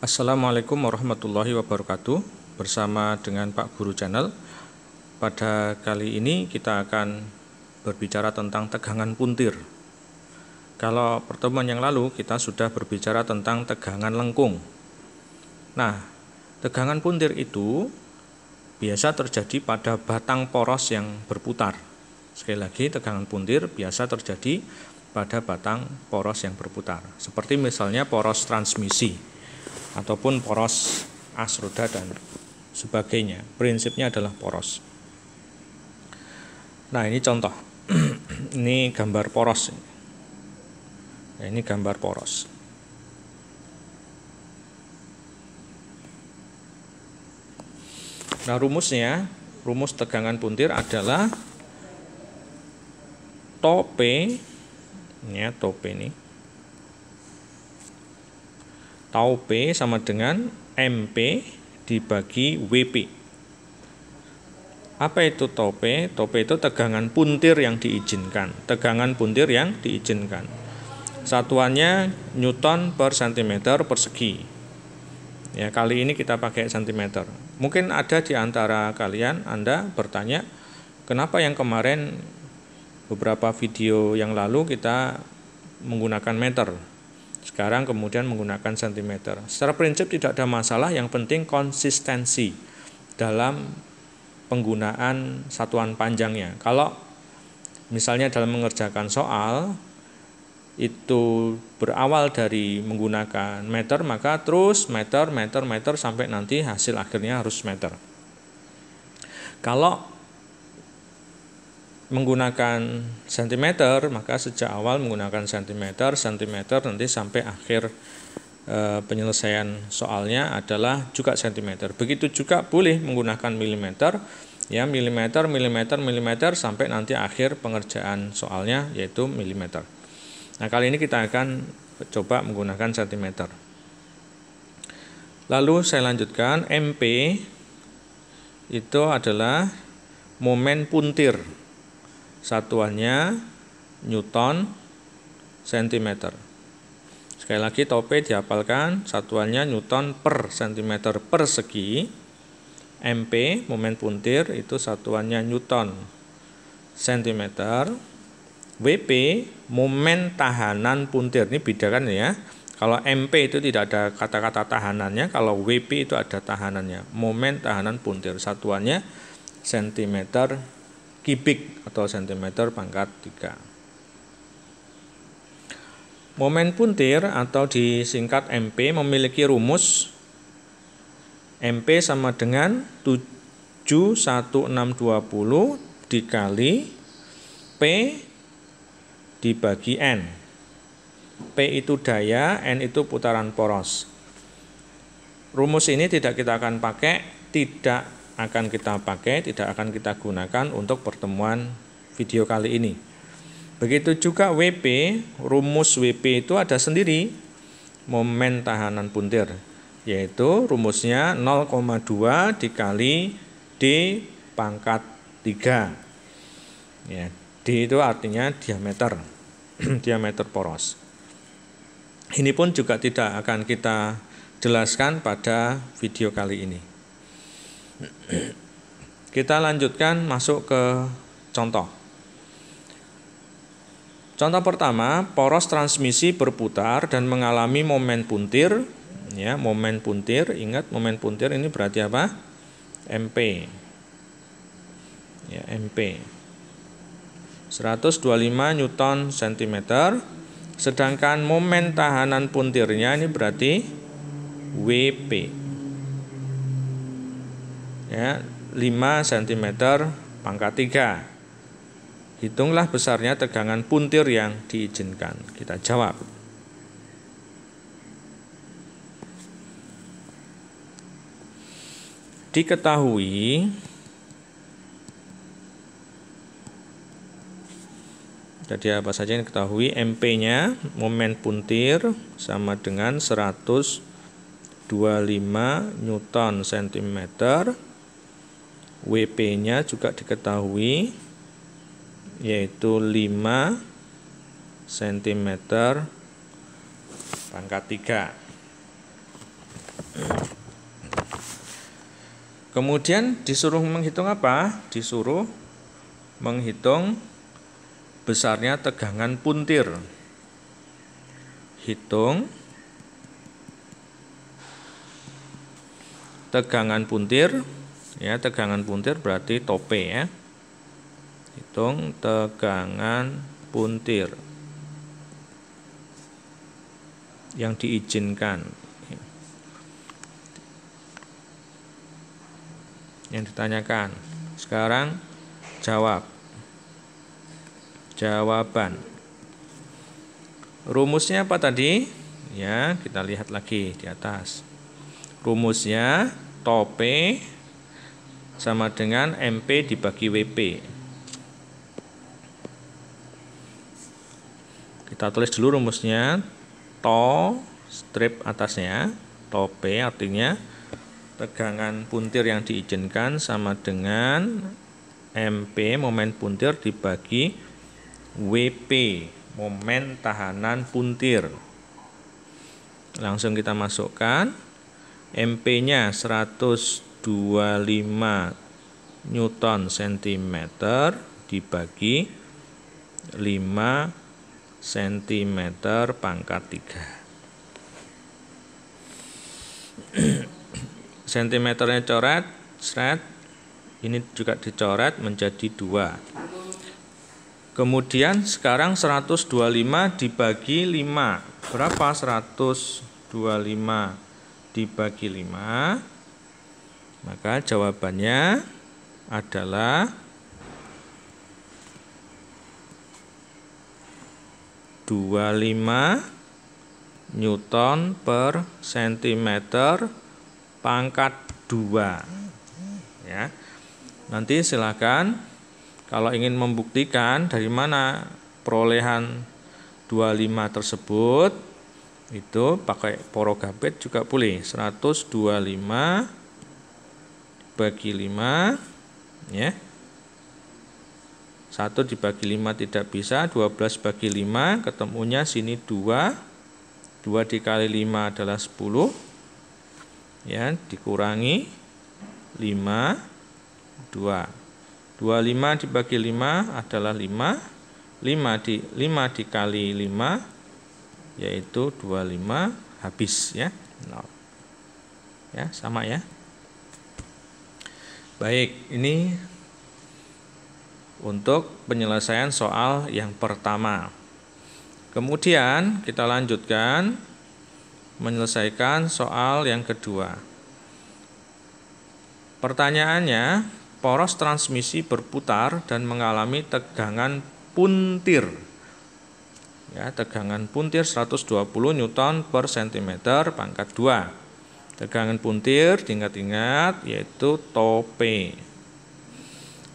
Assalamualaikum warahmatullahi wabarakatuh. Bersama dengan Pak Guru Channel. Pada kali ini kita akan berbicara tentang tegangan puntir. Kalau pertemuan yang lalu kita sudah berbicara tentang tegangan lengkung. Nah, tegangan puntir itu biasa terjadi pada batang poros yang berputar. Sekali lagi, tegangan puntir biasa terjadi pada batang poros yang berputar. Seperti misalnya poros transmisi ataupun poros as roda dan sebagainya. Prinsipnya adalah poros. Nah, ini contoh. Ini gambar poros. Nah, ini gambar poros. Nah, rumus tegangan puntir adalah tau P, ya, tau P ini. Tau P sama dengan MP dibagi WP. Apa itu tau P? Tau P itu tegangan puntir yang diizinkan. Tegangan puntir yang diizinkan. Satuannya Newton per cm persegi. Ya, kali ini kita pakai cm. Mungkin ada di antara kalian Anda bertanya, kenapa yang kemarin beberapa video yang lalu kita menggunakan meter? Sekarang kemudian menggunakan cm. Secara prinsip tidak ada masalah, yang penting konsistensi dalam penggunaan satuan panjangnya. Kalau misalnya dalam mengerjakan soal itu berawal dari menggunakan meter, maka terus meter sampai nanti hasil akhirnya harus meter. Kalau menggunakan cm, maka sejak awal menggunakan cm nanti sampai akhir penyelesaian soalnya adalah juga cm. Begitu juga boleh menggunakan milimeter, ya, milimeter sampai nanti akhir pengerjaan soalnya yaitu milimeter. Nah, kali ini kita akan coba menggunakan cm. Lalu saya lanjutkan, MP itu adalah momen puntir. Satuannya Newton cm. Sekali lagi, tau P dihafalkan, satuannya Newton per cm persegi. MP momen puntir itu satuannya Newton cm. WP momen tahanan puntir. Ini bedakan ya. Kalau MP itu tidak ada kata-kata tahanannya, kalau WP itu ada tahanannya. Momen tahanan puntir, satuannya cm kubik atau cm pangkat 3. Momen puntir atau disingkat MP memiliki rumus MP sama dengan 71620 dikali P dibagi N. P itu daya, N itu putaran poros. Rumus ini tidak akan kita gunakan untuk pertemuan video kali ini. Begitu juga WP, rumus WP itu ada sendiri, momen tahanan puntir, yaitu rumusnya 0,2 dikali D pangkat 3. Ya, D itu artinya diameter, diameter poros. Ini pun juga tidak akan kita jelaskan pada video kali ini. Kita lanjutkan masuk ke contoh. Contoh pertama, poros transmisi berputar dan mengalami momen puntir. Ya, momen puntir, ingat momen puntir ini berarti apa? MP. Ya, MP. 125 Newton cm. Sedangkan momen tahanan puntirnya ini berarti WP. Ya, 5 cm pangkat 3. Hitunglah besarnya tegangan puntir yang diizinkan. Kita jawab. Diketahui jadi apa saja yang diketahui, MP-nya momen puntir sama dengan 125 Newton cm. WP-nya juga diketahui, yaitu 5 cm pangkat 3. Kemudian disuruh menghitung apa? Disuruh menghitung besarnya tegangan puntir. Hitung tegangan puntir, ya, tegangan puntir berarti tope, ya. Hitung tegangan puntir yang diizinkan. Yang ditanyakan. Sekarang jawab. Jawaban. Rumusnya apa tadi? Ya, kita lihat lagi di atas. Rumusnya tope sama dengan MP dibagi WP. Kita tulis dulu rumusnya. To strip atasnya, tope artinya tegangan puntir yang diizinkan sama dengan MP momen puntir dibagi WP momen tahanan puntir. Langsung kita masukkan. MP-nya 125 Newton cm dibagi 5 cm pangkat 3. Sentimeternya coret, seret, ini juga dicoret menjadi 2. Kemudian sekarang 125 dibagi 5. Berapa 125 dibagi 5? Maka jawabannya adalah 25 Newton per centimeter pangkat 2, ya. Nanti silakan kalau ingin membuktikan dari mana perolehan 25 tersebut, itu pakai porogabet juga boleh. 125 bagi 5, ya. 1 dibagi 5 tidak bisa, 12 bagi 5, ketemunya sini 2. 2 dikali 5 adalah 10. Ya, dikurangi 5, 2. 25 dibagi 5 adalah 5. 5 dikali 5 yaitu 25, habis, ya. 0. Ya, sama, ya. Baik, ini untuk penyelesaian soal yang pertama. Kemudian kita lanjutkan menyelesaikan soal yang kedua. Pertanyaannya, poros transmisi berputar dan mengalami tegangan puntir. Ya, tegangan puntir 120 Newton per cm pangkat 2. Tegangan puntir diingat-ingat yaitu tope.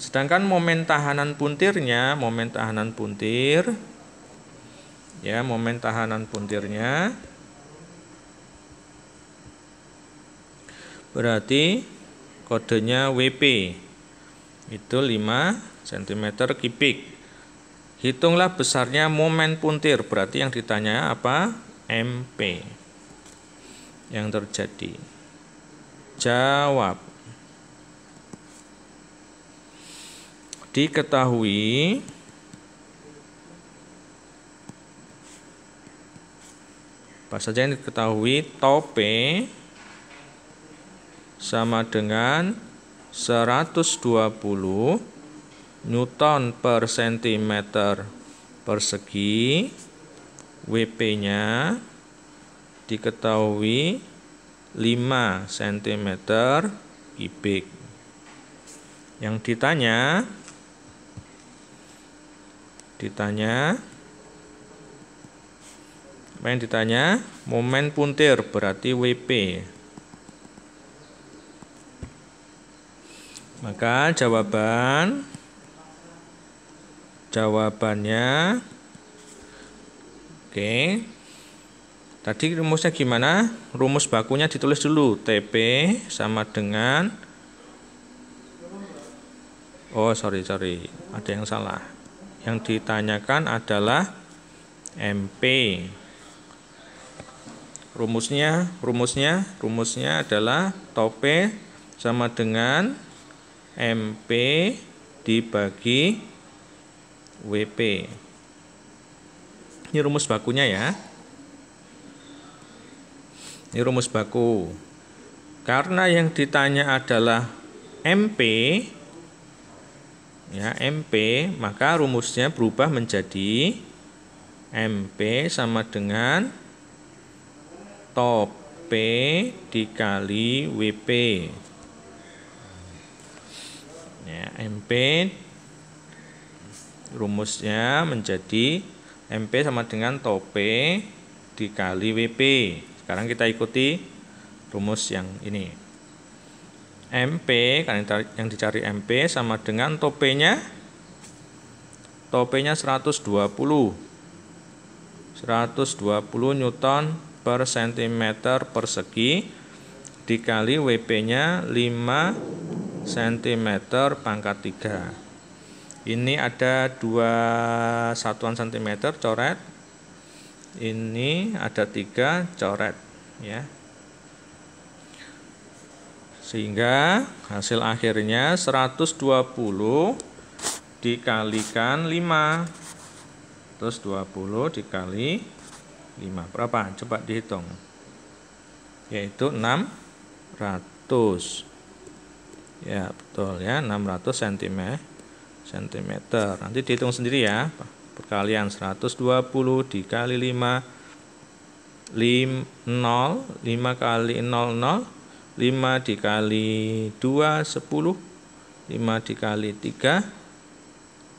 Sedangkan momen tahanan puntirnya, momen tahanan puntirnya berarti kodenya WP, itu 5 cm3. Hitunglah besarnya momen puntir, berarti yang ditanya apa? MP yang terjadi. Jawab. Diketahui apa saja yang diketahui, tope sama dengan 120 Newton per cm persegi. WP-nya diketahui 5 cm3. Yang ditanya apa yang ditanya? Momen puntir, berarti WP. Maka jawabannya oke. Tadi rumusnya gimana? Rumus bakunya ditulis dulu. TP sama dengan sorry, ada yang salah. Yang ditanyakan adalah MP. Rumusnya adalah tope sama dengan MP dibagi WP. Ini rumus bakunya ya. Ini rumus baku. Karena yang ditanya adalah MP, ya MP, maka rumusnya berubah menjadi MP sama dengan tope dikali WP. Ya, MP rumusnya menjadi MP sama dengan tope dikali WP. Sekarang kita ikuti rumus yang ini. MP, karena yang dicari MP sama dengan topenya 120 Newton per cm persegi dikali WP-nya 5 cm pangkat 3. Ini ada 2 satuan cm coret. Ini ada 3 coret ya. Sehingga hasil akhirnya 120 dikalikan 5. Terus 20 dikali 5. Berapa? Coba dihitung. Yaitu 600. Ya, betul ya, 600 cm. Nanti dihitung sendiri ya. Perkalian 120 dikali 5. 5 kali 00. 5 dikali 2 10, 5 dikali 3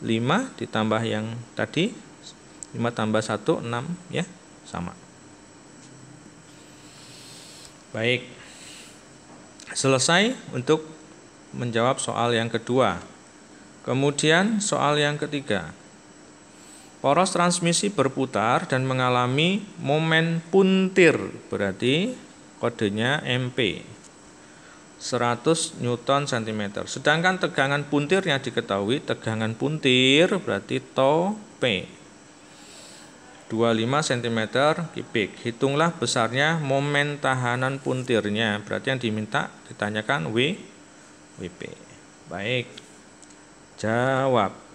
5 ditambah yang tadi 5 tambah 1 6 ya, sama. Baik, selesai untuk menjawab soal yang kedua. Kemudian soal yang ketiga. Poros transmisi berputar dan mengalami momen puntir, berarti kodenya MP. 100 Newton cm. Sedangkan tegangan puntirnya diketahui, tegangan puntir berarti tau P 25 cm kubik. Hitunglah besarnya momen tahanan puntirnya. Berarti yang ditanyakan WP. Baik. Jawab.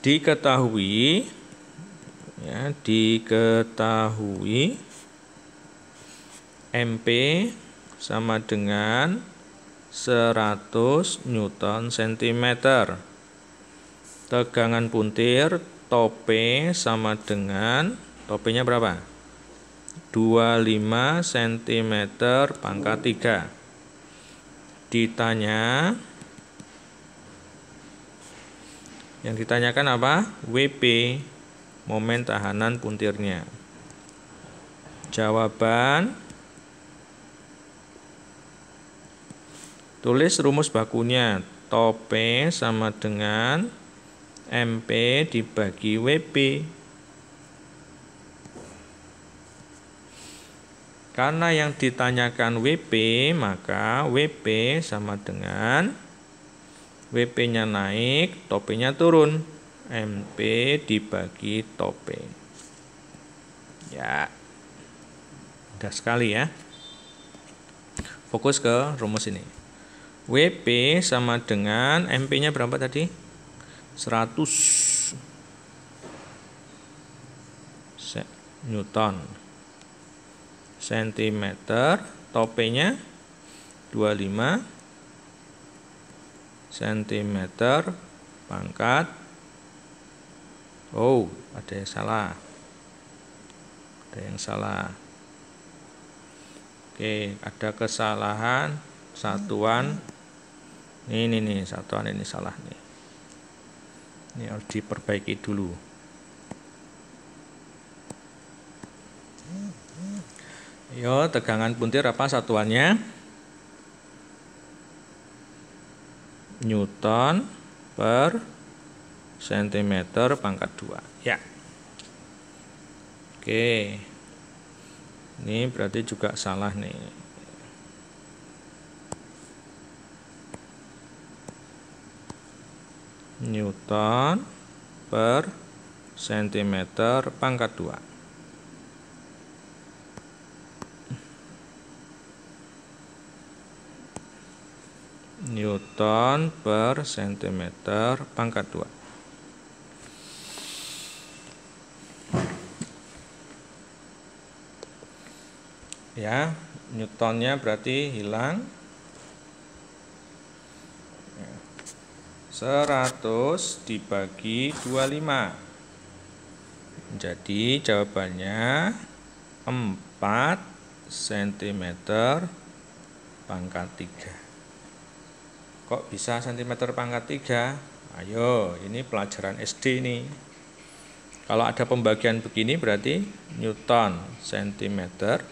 Diketahui MP sama dengan 100 Newton cm. Tegangan puntir tope sama dengan, topenya berapa? 25 cm pangkat 3. Yang ditanyakan apa? WP, momen tahanan puntirnya. Jawaban, tulis rumus bakunya. Tope sama dengan MP dibagi WP. Karena yang ditanyakan WP, maka WP sama dengan WP-nya naik, topenya turun. MP dibagi tope. Ya, mudah sekali ya. Fokus ke rumus ini. WP sama dengan MP-nya berapa tadi? 100 Newton cm. Topenya 25 cm pangkat. Oh, ada yang salah. Oke, ada kesalahan satuan. Ini satuan ini salah nih. Ini harus diperbaiki dulu. Yo, tegangan puntir apa satuannya? Newton per cm pangkat 2 ya. Oke, ini berarti juga salah nih. Newton per sentimeter pangkat 2. Newton per sentimeter pangkat 2. Ya, Newtonnya berarti hilang. 100 dibagi 25. Jadi jawabannya 4 cm pangkat 3. Kok bisa centimeter pangkat 3? Ayo, ini pelajaran SD nih. Kalau ada pembagian begini berarti Newton centimeter.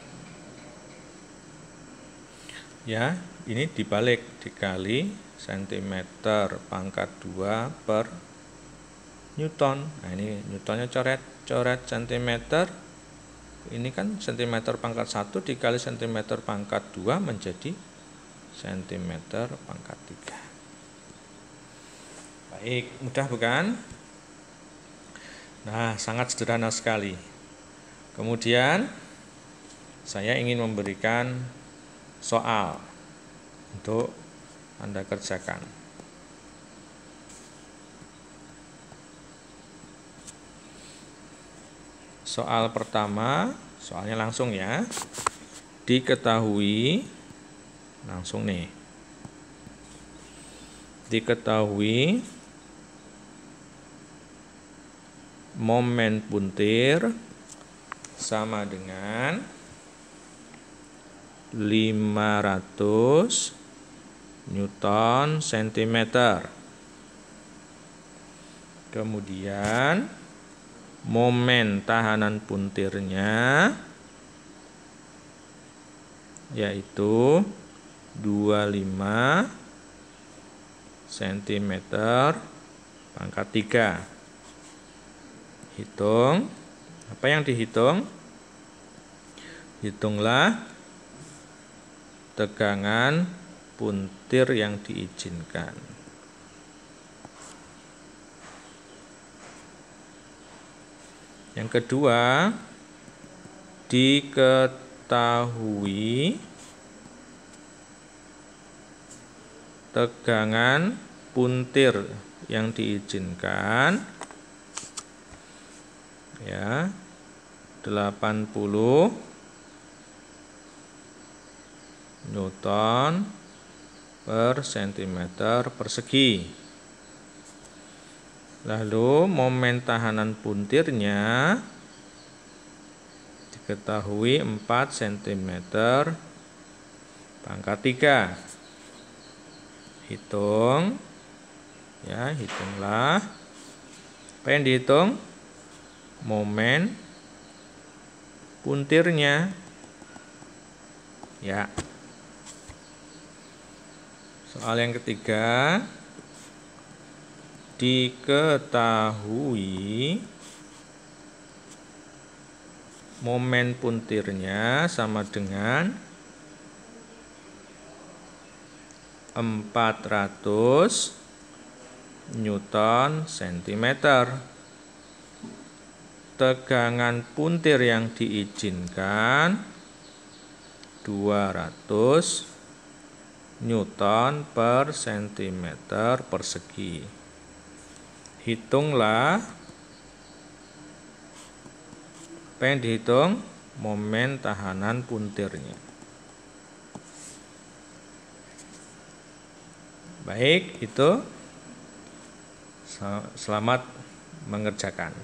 Ya, ini dibalik, dikali centimeter pangkat 2 per Newton. Nah, ini Newtonnya coret centimeter. Ini kan centimeter pangkat 1 dikali centimeter pangkat 2 menjadi centimeter pangkat 3. Baik, mudah bukan? Nah, sangat sederhana sekali. Kemudian saya ingin memberikan soal untuk Anda kerjakan. Soal pertama, soalnya langsung ya. Diketahui, langsung nih. Diketahui momen puntir sama dengan 500 Newton centimeter. Kemudian momen tahanan puntirnya yaitu 25 cm pangkat 3. Hitung. Apa yang dihitung? Hitunglah tegangan puntir yang diizinkan. Yang kedua, diketahui tegangan puntir yang diizinkan ya 80 Newton per centimeter persegi. Lalu momen tahanan puntirnya diketahui 4 cm pangkat 3. Hitung. Ya, hitunglah. Apa yang dihitung? Momen puntirnya. Ya. Soal yang ketiga. Diketahui momen puntirnya sama dengan 400 Newton centimeter. Tegangan puntir yang diizinkan 200 Newton per centimeter persegi. Hitunglah. Apa yang dihitung? Momen tahanan puntirnya. Baik, itu. Selamat mengerjakan.